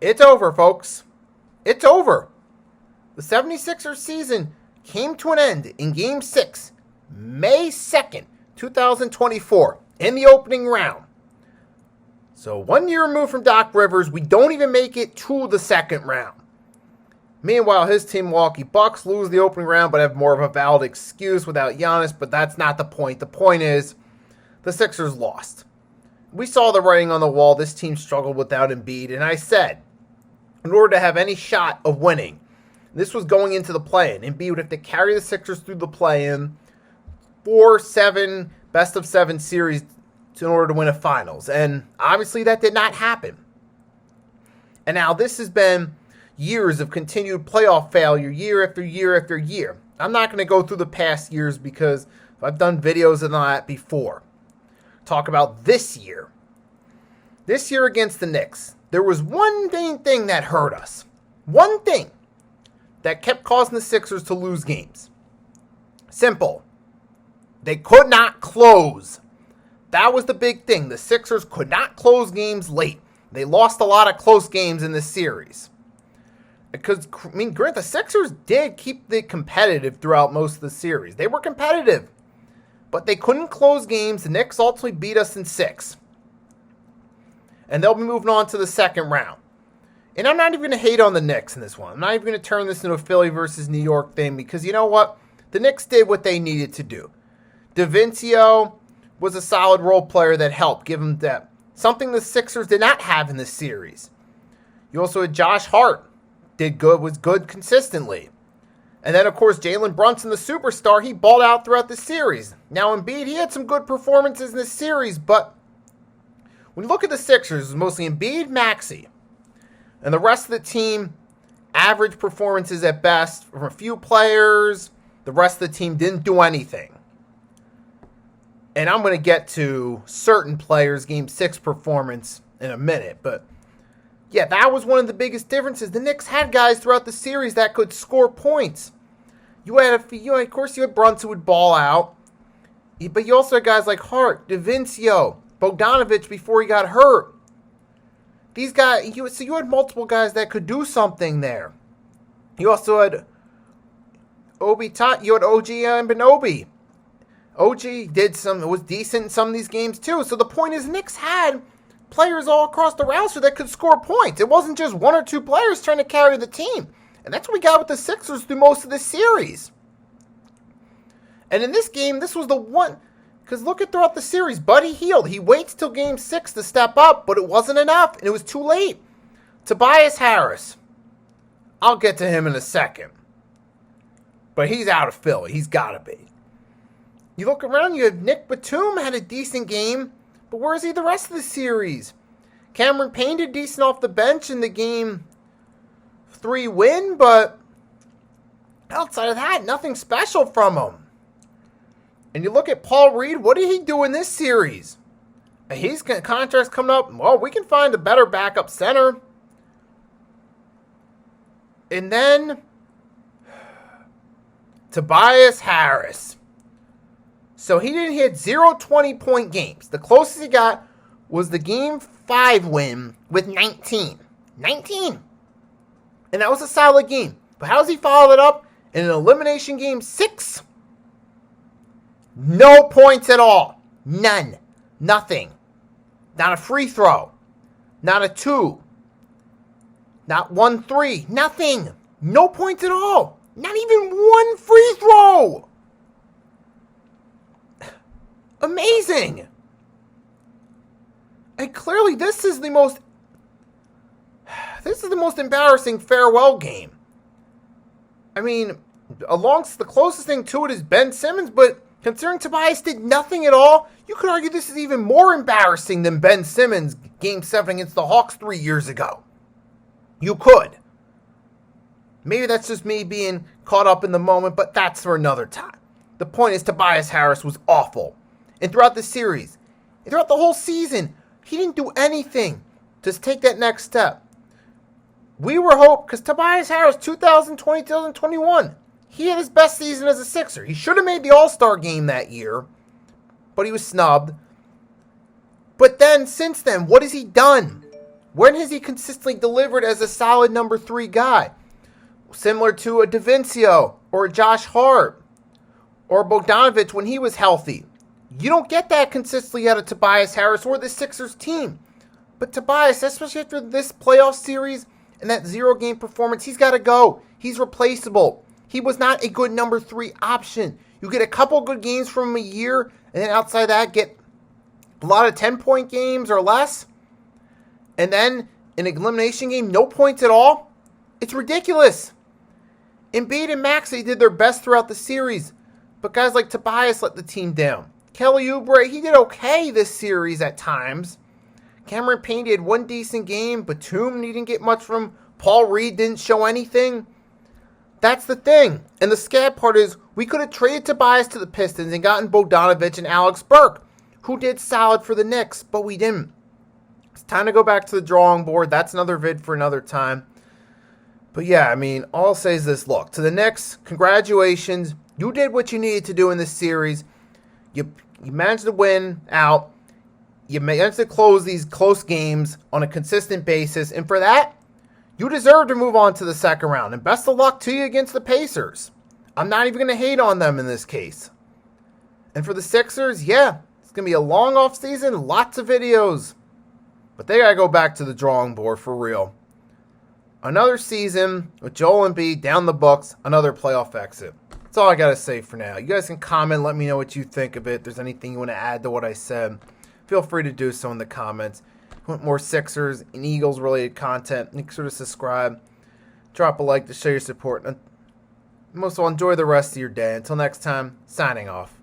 It's over, folks. It's over. The 76ers season came to an end in Game 6, May 2nd, 2024, in the opening round. So 1 year removed from Doc Rivers, we don't even make it to the second round. Meanwhile, his team, Milwaukee Bucks, lose the opening round but have more of a valid excuse without Giannis, but that's not the point. The point is, the Sixers lost. We saw the writing on the wall. This team struggled without Embiid, and I said, in order to have any shot of winning, this was going into the play-in. Embiid would have to carry the Sixers through the play-in, 4-7, best-of-7 series in order to win a finals. And obviously that did not happen. And now this has been years of continued playoff failure, year after year after year. I'm not going to go through the past years because I've done videos on that before. Talk about this year. This year against the Knicks, there was one main thing that hurt us. One thing that kept causing the Sixers to lose games. Simple. They could not close. That was the big thing. The Sixers could not close games late. They lost a lot of close games in this series. Because, granted, the Sixers did keep it competitive throughout most of the series. They were competitive. But they couldn't close games. The Knicks ultimately beat us in 6. And they'll be moving on to the second round. And I'm not even going to hate on the Knicks in this one. I'm not even going to turn this into a Philly versus New York thing. Because you know what? The Knicks did what they needed to do. DaVincio was a solid role player that helped give them depth. Something the Sixers did not have in this series. You also had Josh Hart. Was good consistently. And then, of course, Jalen Brunson, the superstar, he balled out throughout the series. Now, Embiid, he had some good performances in this series, but when you look at the Sixers, it was mostly Embiid, Maxey. And the rest of the team, average performances at best from a few players. The rest of the team didn't do anything. And I'm going to get to certain players' Game 6 performance in a minute, but yeah, that was one of the biggest differences. The Knicks had guys throughout the series that could score points. Of course, you had Brunson would ball out, but you also had guys like Hart, DaVincio, Bogdanovic before he got hurt. These guys, you had multiple guys that could do something there. You also had you had OG Anunoby. OG was decent in some of these games too. So the point is, Knicks had players all across the roster that could score points. It wasn't just one or two players trying to carry the team. And that's what we got with the Sixers through most of the series. And in this game, this was the one, because look at throughout the series, Buddy Hield. He waits till Game 6 to step up, but it wasn't enough, and it was too late. Tobias Harris. I'll get to him in a second. But he's out of Philly. He's got to be. You look around, you have Nick Batum had a decent game, but where is he the rest of the series? Cameron Payne did decent off the bench in the Game 3 win, but outside of that, nothing special from him. And you look at Paul Reed, what did he do in this series? His contract's coming up. Well, we can find a better backup center. And then Tobias Harris. So he didn't hit 0 20-point games. The closest he got was the Game 5 win with 19. 19. And that was a solid game. But how does he follow it up in an elimination Game 6? No points at all. None. Nothing. Not a free throw. Not a 2. Not 1-3. Nothing. No points at all. Not even one free throw. Amazing. And clearly this is the most embarrassing farewell game. I mean, the closest thing to it is Ben Simmons, but considering Tobias did nothing at all, you could argue this is even more embarrassing than Ben Simmons' Game 7 against the Hawks 3 years ago. You could. Maybe that's just me being caught up in the moment, but that's for another time. The point is, Tobias Harris was awful. And throughout the series, and throughout the whole season, he didn't do anything to take that next step. We were hoping, because Tobias Harris, 2020, 2021, he had his best season as a Sixer. He should have made the All-Star game that year, but he was snubbed. But then, since then, what has he done? When has he consistently delivered as a solid number 3 guy? Similar to a DaVincio or a Josh Hart or Bogdanovich when he was healthy. You don't get that consistently out of Tobias Harris or the Sixers team. But Tobias, especially after this playoff series and that 0-game performance, he's got to go. He's replaceable. He was not a good number 3 option. You get a couple good games from him a year, and then outside that, get a lot of 10-point games or less. And then an elimination game, no points at all. It's ridiculous. Embiid and Maxey did their best throughout the series, but guys like Tobias let the team down. Kelly Oubre, he did okay this series at times. Cameron Payne had one decent game. Batum didn't get much from him. Paul Reed didn't show anything. That's the thing. And the sad part is we could have traded Tobias to the Pistons and gotten Bogdanovich and Alex Burke, who did solid for the Knicks, but we didn't. It's time to go back to the drawing board. That's another vid for another time. But yeah, I mean, all I'll say is this. Look, to the Knicks, congratulations. You did what you needed to do in this series. You managed to win out. You managed to close these close games on a consistent basis. And for that, you deserve to move on to the second round. And best of luck to you against the Pacers. I'm not even going to hate on them in this case. And for the Sixers, yeah, it's going to be a long offseason. Lots of videos. But they got to go back to the drawing board for real. Another season with Joel Embiid down the books. Another playoff exit. That's all I got to say for now. You guys can comment. Let me know what you think of it. If there's anything you want to add to what I said, feel free to do so in the comments. If you want more Sixers and Eagles related content, make sure to subscribe. Drop a like to show your support. And most of all, enjoy the rest of your day. Until next time, signing off.